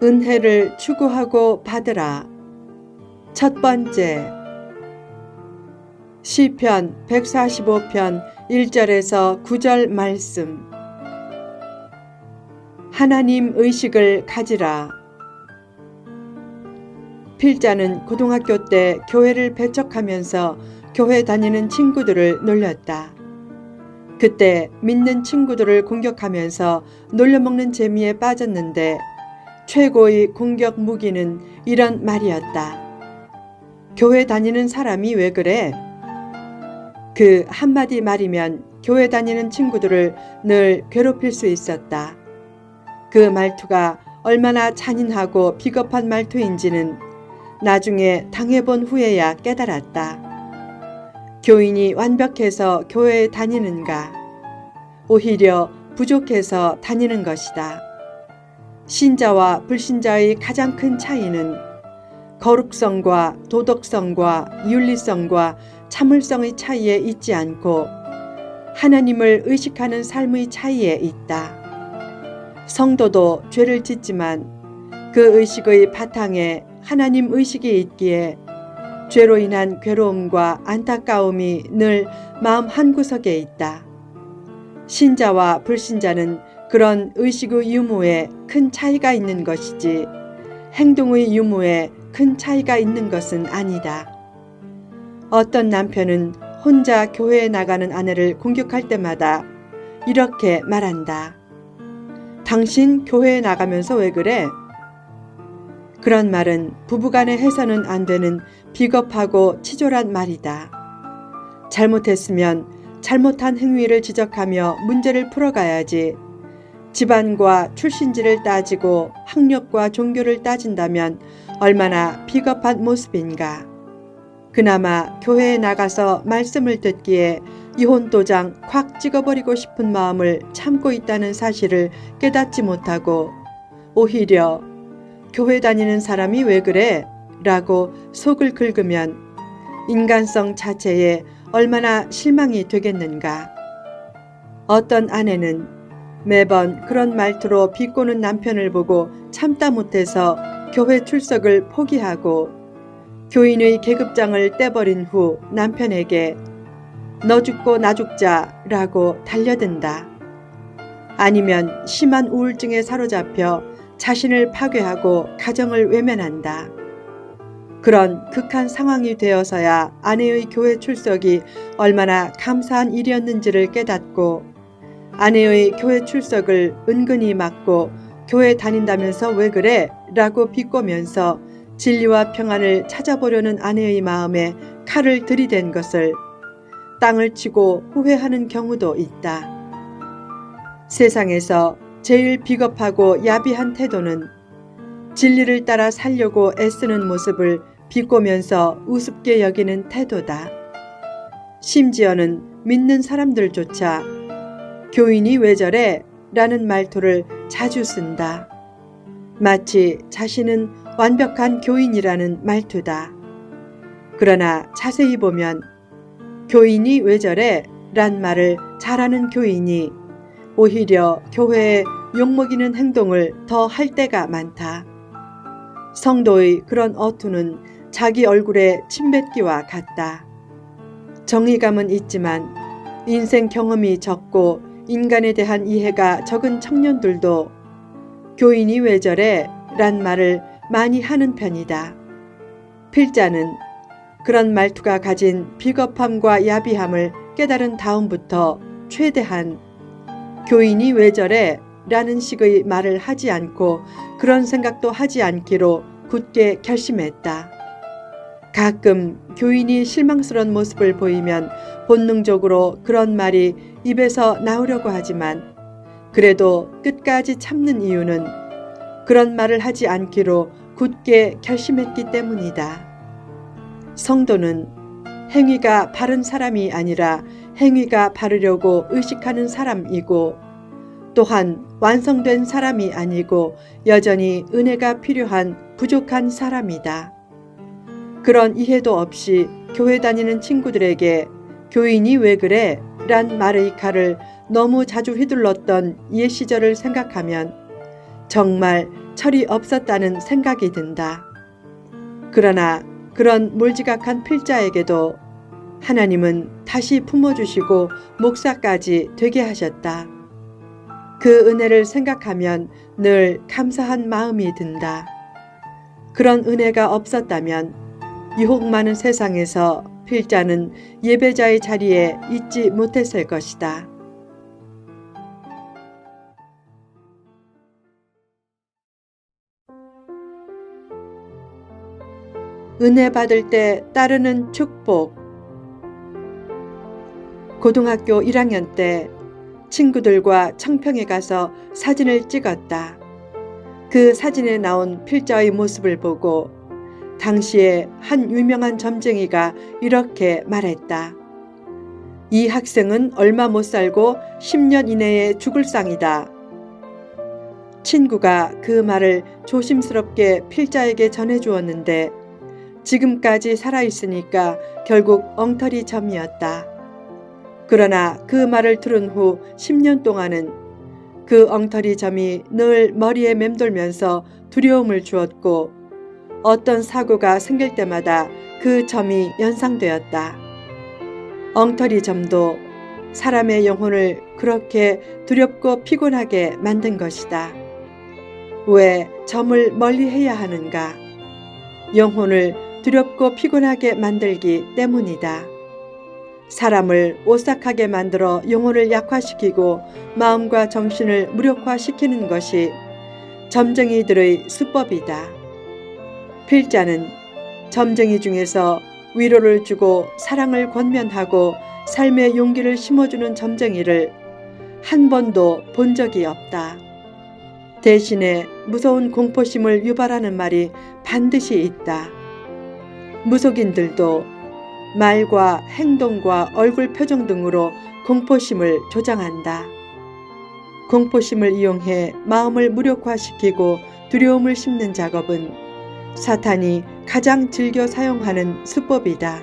은혜를 추구하고 받으라. 첫 번째, 시편 145편 1절에서 9절 말씀. 하나님 의식을 가지라. 필자는 고등학교 때 교회를 배척하면서 교회 다니는 친구들을 놀렸다. 그때 믿는 친구들을 공격하면서 놀려먹는 재미에 빠졌는데 최고의 공격 무기는 이런 말이었다. 교회 다니는 사람이 왜 그래? 그 한마디 말이면 교회 다니는 친구들을 늘 괴롭힐 수 있었다. 그 말투가 얼마나 잔인하고 비겁한 말투인지는 나중에 당해본 후에야 깨달았다. 교인이 완벽해서 교회에 다니는가? 오히려 부족해서 다니는 것이다. 신자와 불신자의 가장 큰 차이는 거룩성과 도덕성과 윤리성과 참을성의 차이에 있지 않고 하나님을 의식하는 삶의 차이에 있다. 성도도 죄를 짓지만 그 의식의 바탕에 하나님 의식이 있기에 죄로 인한 괴로움과 안타까움이 늘 마음 한구석에 있다. 신자와 불신자는 그런 의식의 유무에 큰 차이가 있는 것이지 행동의 유무에 큰 차이가 있는 것은 아니다. 어떤 남편은 혼자 교회에 나가는 아내를 공격할 때마다 이렇게 말한다. 당신 교회에 나가면서 왜 그래? 그런 말은 부부간에 해서는 안 되는 비겁하고 치졸한 말이다. 잘못했으면 잘못한 행위를 지적하며 문제를 풀어가야지. 집안과 출신지를 따지고 학력과 종교를 따진다면 얼마나 비겁한 모습인가. 그나마 교회에 나가서 말씀을 듣기에 이혼 도장 콱 찍어버리고 싶은 마음을 참고 있다는 사실을 깨닫지 못하고 오히려 교회 다니는 사람이 왜 그래? 라고 속을 긁으면 인간성 자체에 얼마나 실망이 되겠는가. 어떤 아내는 매번 그런 말투로 비꼬는 남편을 보고 참다 못해서 교회 출석을 포기하고 교인의 계급장을 떼버린 후 남편에게 너 죽고 나 죽자 라고 달려든다. 아니면 심한 우울증에 사로잡혀 자신을 파괴하고 가정을 외면한다. 그런 극한 상황이 되어서야 아내의 교회 출석이 얼마나 감사한 일이었는지를 깨닫고 아내의 교회 출석을 은근히 막고 교회 다닌다면서 왜 그래? 라고 비꼬면서 진리와 평안을 찾아보려는 아내의 마음에 칼을 들이댄 것을 땅을 치고 후회하는 경우도 있다. 세상에서 제일 비겁하고 야비한 태도는 진리를 따라 살려고 애쓰는 모습을 비꼬면서 우습게 여기는 태도다. 심지어는 믿는 사람들조차 교인이 왜 저래? 라는 말투를 자주 쓴다. 마치 자신은 완벽한 교인이라는 말투다. 그러나 자세히 보면 교인이 왜 저래? 란 말을 잘하는 교인이 오히려 교회에 욕먹이는 행동을 더 할 때가 많다. 성도의 그런 어투는 자기 얼굴에 침뱉기와 같다. 정의감은 있지만 인생 경험이 적고 인간에 대한 이해가 적은 청년들도 교인이 왜 저래? 란 말을 많이 하는 편이다. 필자는 그런 말투가 가진 비겁함과 야비함을 깨달은 다음부터 최대한 교인이 왜 저래? 라는 식의 말을 하지 않고 그런 생각도 하지 않기로 굳게 결심했다. 가끔 교인이 실망스러운 모습을 보이면 본능적으로 그런 말이 입에서 나오려고 하지만 그래도 끝까지 참는 이유는 그런 말을 하지 않기로 굳게 결심했기 때문이다. 성도는 행위가 바른 사람이 아니라 행위가 바르려고 의식하는 사람이고 또한 완성된 사람이 아니고 여전히 은혜가 필요한 부족한 사람이다. 그런 이해도 없이 교회 다니는 친구들에게 교인이 왜 그래? 란 말의 칼을 너무 자주 휘둘렀던 옛 시절을 생각하면 정말 철이 없었다는 생각이 든다. 그러나 그런 몰지각한 필자에게도 하나님은 다시 품어주시고 목사까지 되게 하셨다. 그 은혜를 생각하면 늘 감사한 마음이 든다. 그런 은혜가 없었다면 유혹 많은 세상에서 필자는 예배자의 자리에 있지 못했을 것이다. 은혜 받을 때 따르는 축복. 고등학교 1학년 때 친구들과 청평에 가서 사진을 찍었다. 그 사진에 나온 필자의 모습을 보고 당시에 한 유명한 점쟁이가 이렇게 말했다. 이 학생은 얼마 못 살고 10년 이내에 죽을 상이다. 친구가 그 말을 조심스럽게 필자에게 전해주었는데 지금까지 살아있으니까 결국 엉터리 점이었다. 그러나 그 말을 들은 후 10년 동안은 그 엉터리 점이 늘 머리에 맴돌면서 두려움을 주었고 어떤 사고가 생길 때마다 그 점이 연상되었다. 엉터리 점도 사람의 영혼을 그렇게 두렵고 피곤하게 만든 것이다. 왜 점을 멀리해야 하는가? 영혼을 두렵고 피곤하게 만들기 때문이다. 사람을 오싹하게 만들어 영혼을 약화시키고 마음과 정신을 무력화시키는 것이 점쟁이들의 수법이다. 필자는 점쟁이 중에서 위로를 주고 사랑을 권면하고 삶의 용기를 심어주는 점쟁이를 한 번도 본 적이 없다. 대신에 무서운 공포심을 유발하는 말이 반드시 있다. 무속인들도 말과 행동과 얼굴 표정 등으로 공포심을 조장한다. 공포심을 이용해 마음을 무력화시키고 두려움을 심는 작업은 사탄이 가장 즐겨 사용하는 수법이다.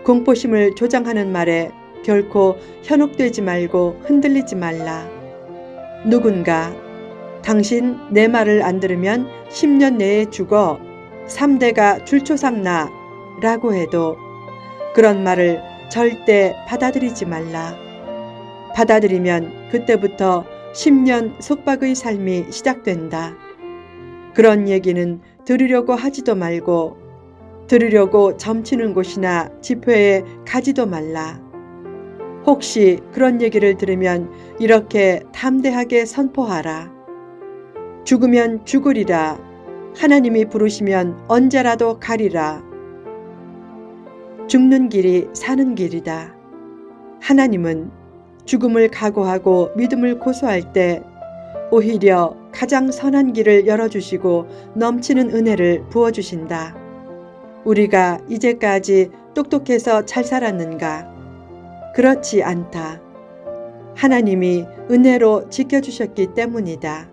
공포심을 조장하는 말에 결코 현혹되지 말고 흔들리지 말라. 누군가 당신 내 말을 안 들으면 10년 내에 죽어 3대가 줄초상 나 라고 해도 그런 말을 절대 받아들이지 말라. 받아들이면 그때부터 10년 속박의 삶이 시작된다. 그런 얘기는 들으려고 하지도 말고 들으려고 점치는 곳이나 집회에 가지도 말라. 혹시 그런 얘기를 들으면 이렇게 담대하게 선포하라. 죽으면 죽으리라. 하나님이 부르시면 언제라도 가리라. 죽는 길이 사는 길이다. 하나님은 죽음을 각오하고 믿음을 고수할 때 오히려 가장 선한 길을 열어주시고 넘치는 은혜를 부어주신다. 우리가 이제까지 똑똑해서 잘 살았는가? 그렇지 않다. 하나님이 은혜로 지켜주셨기 때문이다.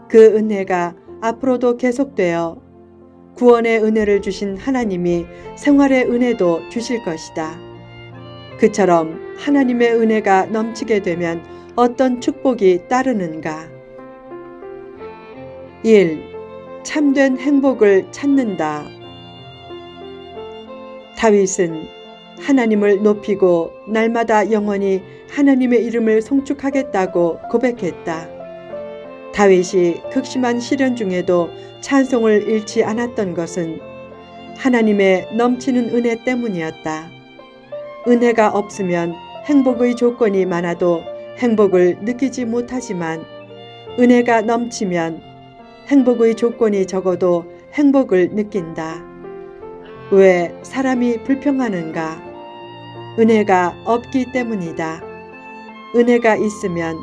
그 은혜가 앞으로도 계속되어 구원의 은혜를 주신 하나님이 생활의 은혜도 주실 것이다. 그처럼 하나님의 은혜가 넘치게 되면 어떤 축복이 따르는가? 1. 참된 행복을 찾는다. 다윗은 하나님을 높이고 날마다 영원히 하나님의 이름을 송축하겠다고 고백했다. 다윗이 극심한 시련 중에도 찬송을 잃지 않았던 것은 하나님의 넘치는 은혜 때문이었다. 은혜가 없으면 행복의 조건이 많아도 행복을 느끼지 못하지만 은혜가 넘치면 행복의 조건이 적어도 행복을 느낀다. 왜 사람이 불평하는가? 은혜가 없기 때문이다. 은혜가 있으면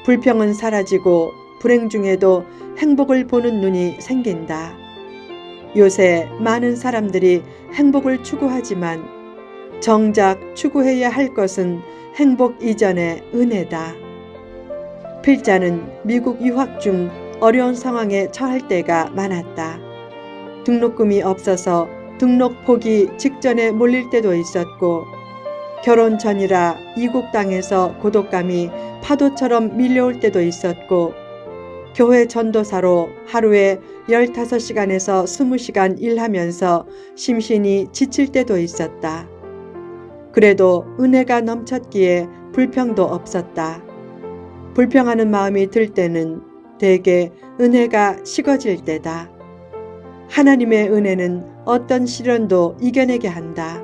불평은 사라지고 불행 중에도 행복을 보는 눈이 생긴다. 요새 많은 사람들이 행복을 추구하지만 정작 추구해야 할 것은 행복 이전의 은혜다. 필자는 미국 유학 중 어려운 상황에 처할 때가 많았다. 등록금이 없어서 등록 포기 직전에 몰릴 때도 있었고 결혼 전이라 이국 땅에서 고독감이 파도처럼 밀려올 때도 있었고 교회 전도사로 하루에 15시간에서 20시간 일하면서 심신이 지칠 때도 있었다. 그래도 은혜가 넘쳤기에 불평도 없었다. 불평하는 마음이 들 때는 대개 은혜가 식어질 때다. 하나님의 은혜는 어떤 시련도 이겨내게 한다.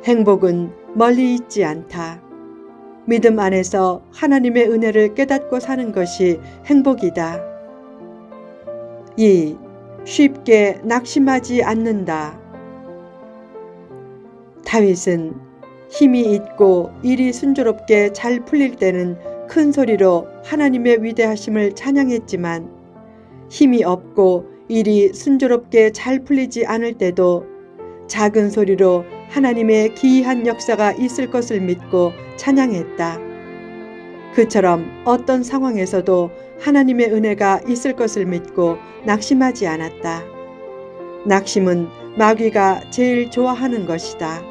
행복은 멀리 있지 않다. 믿음 안에서 하나님의 은혜를 깨닫고 사는 것이 행복이다. 2. 쉽게 낙심하지 않는다. 다윗은 힘이 있고 일이 순조롭게 잘 풀릴 때는 큰 소리로 하나님의 위대하심을 찬양했지만 힘이 없고 일이 순조롭게 잘 풀리지 않을 때도 작은 소리로 하나님의 기이한 역사가 있을 것을 믿고 찬양했다. 그처럼 어떤 상황에서도 하나님의 은혜가 있을 것을 믿고 낙심하지 않았다. 낙심은 마귀가 제일 좋아하는 것이다.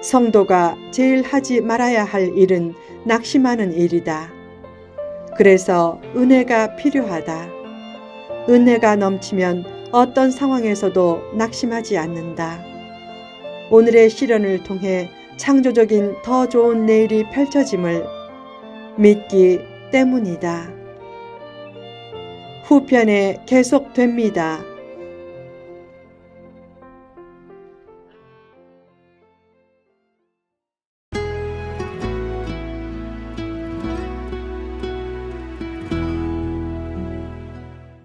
성도가 제일 하지 말아야 할 일은 낙심하는 일이다. 그래서 은혜가 필요하다. 은혜가 넘치면 어떤 상황에서도 낙심하지 않는다. 오늘의 시련을 통해 창조적인 더 좋은 내일이 펼쳐짐을 믿기 때문이다. 후편에 계속됩니다.